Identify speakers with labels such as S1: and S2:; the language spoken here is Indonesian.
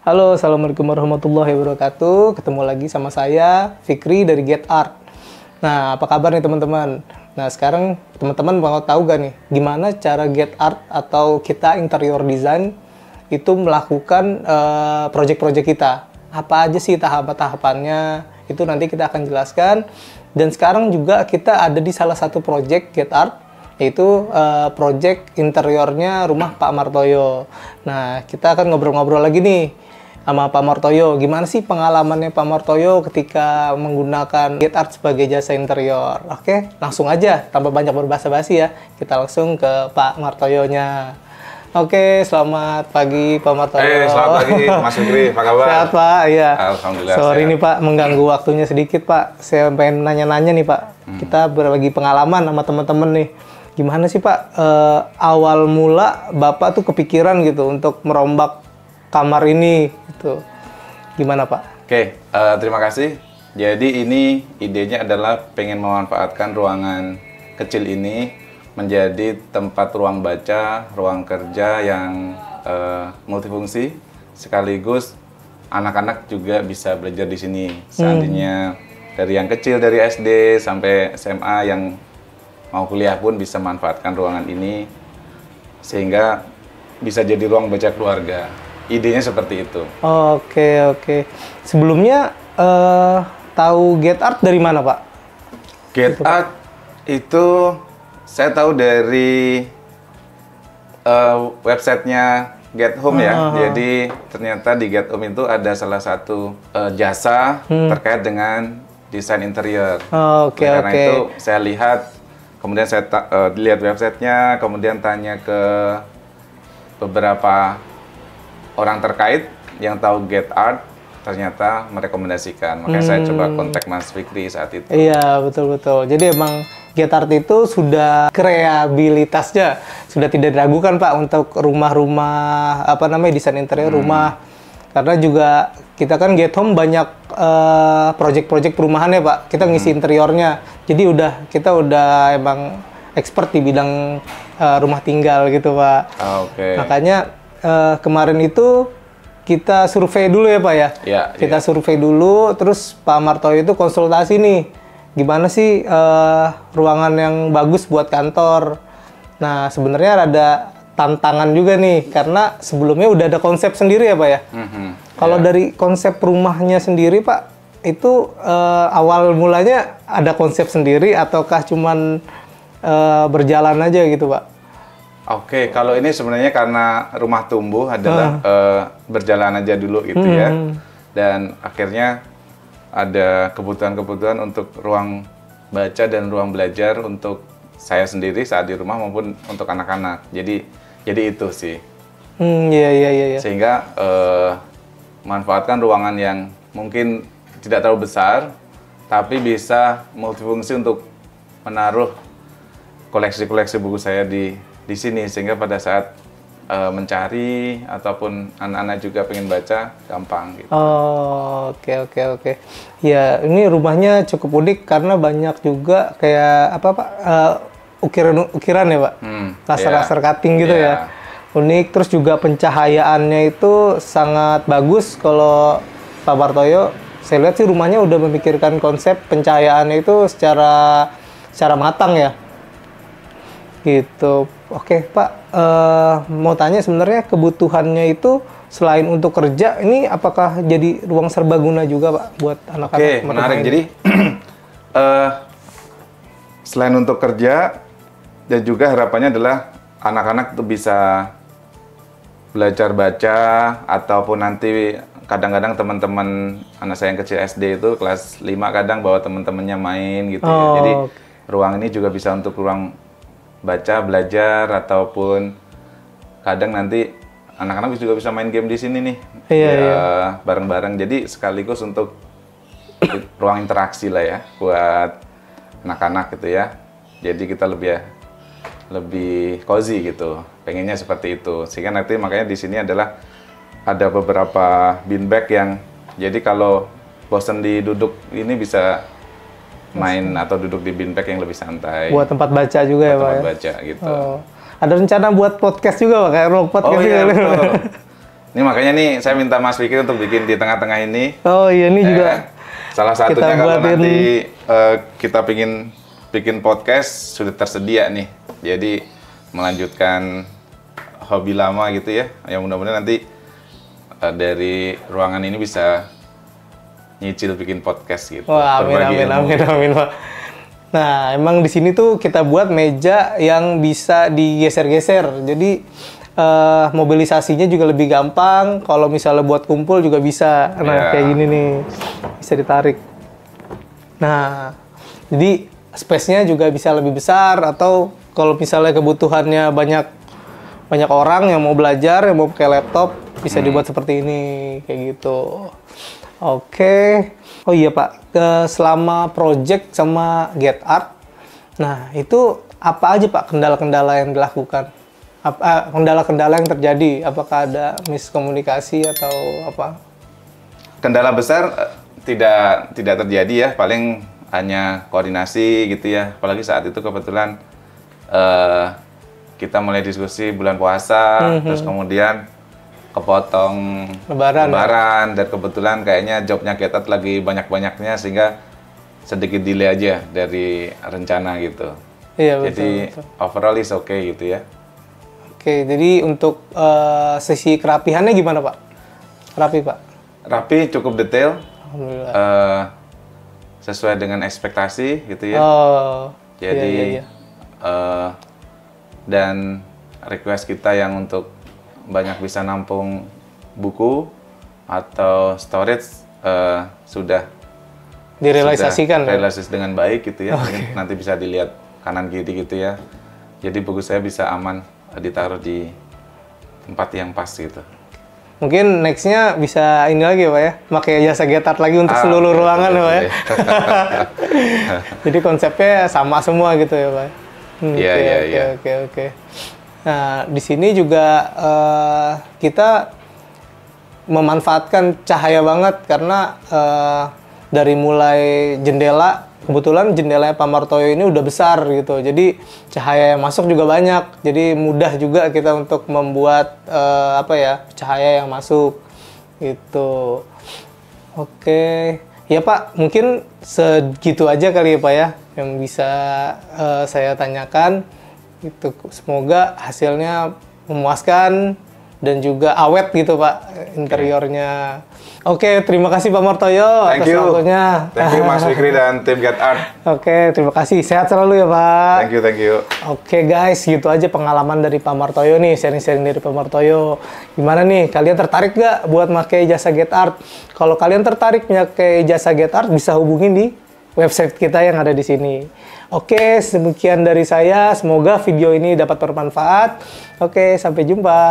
S1: Halo, Assalamualaikum warahmatullahi wabarakatuh. Ketemu lagi sama saya, Fikri dari Get Art. Nah, apa kabar nih teman-teman? Nah, sekarang teman-teman mau tahu gak nih, gimana cara Get Art atau kita interior design itu melakukan project-project kita? Apa aja sih tahapan-tahapannya? Itu nanti kita akan jelaskan. Dan sekarang juga kita ada di salah satu project Get Art, yaitu project interiornya rumah Pak Martoyo. Nah, kita akan ngobrol-ngobrol lagi nih sama Pak Martoyo. Gimana sih pengalamannya Pak Martoyo ketika menggunakan Get Art sebagai jasa interior? Oke, langsung aja, tanpa banyak berbasa-basi ya. Kita langsung ke Pak Martoyonya. Oke, selamat pagi Pak Martoyo.
S2: Selamat pagi Mas Fikri, apa kabar?
S1: Sehat Pak, iya.
S2: Alhamdulillah.
S1: Sorry
S2: sehat.
S1: nih Pak, mengganggu waktunya sedikit Pak. Saya pengen nanya-nanya nih Pak. Kita berbagi pengalaman sama teman-teman nih. Gimana sih Pak, awal mula Bapak tuh kepikiran gitu untuk merombak kamar ini gitu. Gimana Pak?
S2: Oke, terima kasih. Jadi ini idenya adalah pengen memanfaatkan ruangan kecil ini menjadi tempat ruang baca, ruang kerja yang multifungsi, sekaligus anak-anak juga bisa belajar di sini. Seandainya dari yang kecil, dari SD sampai SMA yang mau kuliah pun bisa manfaatkan ruangan ini sehingga bisa jadi ruang baca keluarga. Idenya seperti itu.
S1: Oke. Sebelumnya tahu Get Art dari mana Pak?
S2: Get Art itu saya tahu dari websitenya Get Home ya. Jadi ternyata di Get Home itu ada salah satu jasa terkait dengan desain interior. Karena itu saya lihat, kemudian saya lihat websitenya, kemudian tanya ke beberapa orang terkait yang tahu Get Art, ternyata merekomendasikan. Makanya saya coba kontak Mas Fikri saat itu.
S1: Iya, betul. Jadi emang Get Art itu sudah kreativitasnya sudah tidak diragukan Pak untuk rumah-rumah desain interior rumah. Karena juga kita kan Get Home banyak project-project perumahan ya Pak. Kita ngisi interiornya. Jadi kita udah emang expert di bidang rumah tinggal gitu Pak. Makanya kemarin itu kita survei dulu ya Pak ya. Kita survei dulu, terus Pak Martoyo itu konsultasi nih. Gimana sih ruangan yang bagus buat kantor. Nah, sebenarnya ada tantangan juga nih, karena sebelumnya udah ada konsep sendiri ya Pak ya. Kalau dari konsep rumahnya sendiri Pak, itu awal mulanya ada konsep sendiri ataukah cuman berjalan aja gitu Pak?
S2: Oke, kalau ini sebenarnya karena rumah tumbuh adalah berjalan aja dulu gitu ya. Dan akhirnya ada kebutuhan-kebutuhan untuk ruang baca dan ruang belajar untuk saya sendiri saat di rumah maupun untuk anak-anak. Jadi itu sih.
S1: Iya.
S2: Sehingga manfaatkan ruangan yang mungkin tidak terlalu besar, tapi bisa multifungsi untuk menaruh koleksi-koleksi buku saya di sini, sehingga pada saat mencari ataupun anak-anak juga pengen baca gampang gitu.
S1: Oke. Ya, ini rumahnya cukup unik karena banyak juga kayak ukiran-ukiran ya Pak, laser-laser cutting gitu ya. Unik, terus juga pencahayaannya itu sangat bagus. Kalau Pak Martoyo, saya lihat sih rumahnya udah memikirkan konsep pencahayaannya itu secara matang ya. Gitu. Oke Pak, mau tanya sebenarnya kebutuhannya itu selain untuk kerja, ini apakah jadi ruang serbaguna juga Pak buat anak-anak?
S2: Oke, menarik. Jadi selain untuk kerja, dan juga harapannya adalah anak-anak itu bisa belajar baca, ataupun nanti kadang-kadang teman-teman anak saya yang kecil SD itu kelas 5 kadang bawa teman-temannya main gitu ya. Jadi ruang ini juga bisa untuk ruang baca, belajar, ataupun kadang nanti anak-anak juga bisa main game di sini nih. Bareng-bareng. Jadi sekaligus untuk ruang interaksi lah ya buat anak-anak gitu ya. Jadi kita lebih cozy gitu. Pengennya seperti itu. Sehingga nanti makanya di sini adalah ada beberapa beanbag yang jadi kalau bosan duduk ini bisa main atau duduk di beanbag yang lebih santai.
S1: Buat tempat baca juga ya Pak?
S2: Tempat baca gitu.
S1: Ada rencana buat podcast juga Pak, kayak ruang podcast
S2: iya, betul. Ini makanya nih saya minta Mas Fikri untuk bikin di tengah-tengah ini.
S1: Oh iya, ini juga
S2: Salah satunya
S1: kita
S2: kalau
S1: buatin.
S2: nanti kita pingin bikin podcast sudah tersedia nih. Jadi melanjutkan hobi lama gitu ya. Yang mudah-mudahan nanti dari ruangan ini bisa nyicil bikin podcast gitu.
S1: Wah, amin,
S2: Berbagi
S1: amin,
S2: ilmu.
S1: amin, amin, Pak. Nah, emang di sini tuh kita buat meja yang bisa digeser-geser. Jadi mobilisasinya juga lebih gampang. Kalau misalnya buat kumpul juga bisa. Nah,
S2: Ya.
S1: kayak gini nih, bisa ditarik. Nah, jadi space-nya juga bisa lebih besar. Atau kalau misalnya kebutuhannya banyak orang yang mau belajar, yang mau pakai laptop, bisa dibuat seperti ini, kayak gitu. Oke. Oh iya Pak, selama project sama Get Art, nah itu apa aja Pak kendala-kendala yang dilakukan? Kendala-kendala yang terjadi? Apakah ada miskomunikasi atau apa?
S2: Kendala besar tidak terjadi ya, paling hanya koordinasi gitu ya. Apalagi saat itu kebetulan kita mulai diskusi bulan puasa, terus kemudian kepotong
S1: Lebaran.
S2: dan kebetulan kayaknya jobnya Get Art lagi banyak-banyaknya sehingga sedikit delay aja dari rencana gitu.
S1: Iya, betul,
S2: Jadi
S1: betul.
S2: overall is okay gitu ya.
S1: Oke, jadi untuk sesi kerapihannya gimana Pak? Rapi Pak?
S2: Rapi, cukup detail,
S1: Alhamdulillah.
S2: sesuai dengan ekspektasi gitu ya.
S1: Oh,
S2: Jadi
S1: iya.
S2: dan request kita yang untuk banyak bisa nampung buku atau storage sudah
S1: Direalisasikan. Ya?
S2: realisasi dengan baik gitu ya. Mungkin nanti bisa dilihat kanan kiri gitu ya. Jadi buku saya bisa aman ditaruh di tempat yang pas gitu.
S1: Mungkin nextnya bisa ini lagi ya Pak ya, pakai jasa Get Art lagi untuk seluruh ruangan ya Pak ya. Jadi konsepnya sama semua gitu ya Pak.
S2: Iya.
S1: Oke. Nah di sini juga kita memanfaatkan cahaya banget karena dari mulai jendela, kebetulan jendelanya Pak Martoyo ini udah besar gitu, jadi cahaya yang masuk juga banyak, jadi mudah juga kita untuk membuat cahaya yang masuk gitu. Oke, ya Pak, mungkin segitu aja kali ya Pak ya yang bisa saya tanyakan. Gitu. Semoga hasilnya memuaskan dan juga awet gitu Pak interiornya. Oke, terima kasih Pak Martoyo atas waktunya.
S2: Thank you Mas Fikri dan tim Get Art.
S1: Oke, terima kasih. Sehat selalu ya Pak.
S2: Thank you.
S1: Oke guys, gitu aja pengalaman dari Pak Martoyo nih, sharing-sharing dari Pak Martoyo. Gimana nih, kalian tertarik gak buat pakai jasa Get Art? Kalau kalian tertarik pakai jasa Get Art, bisa hubungin di website kita yang ada di sini. Oke, demikian dari saya. Semoga video ini dapat bermanfaat. Oke, sampai jumpa.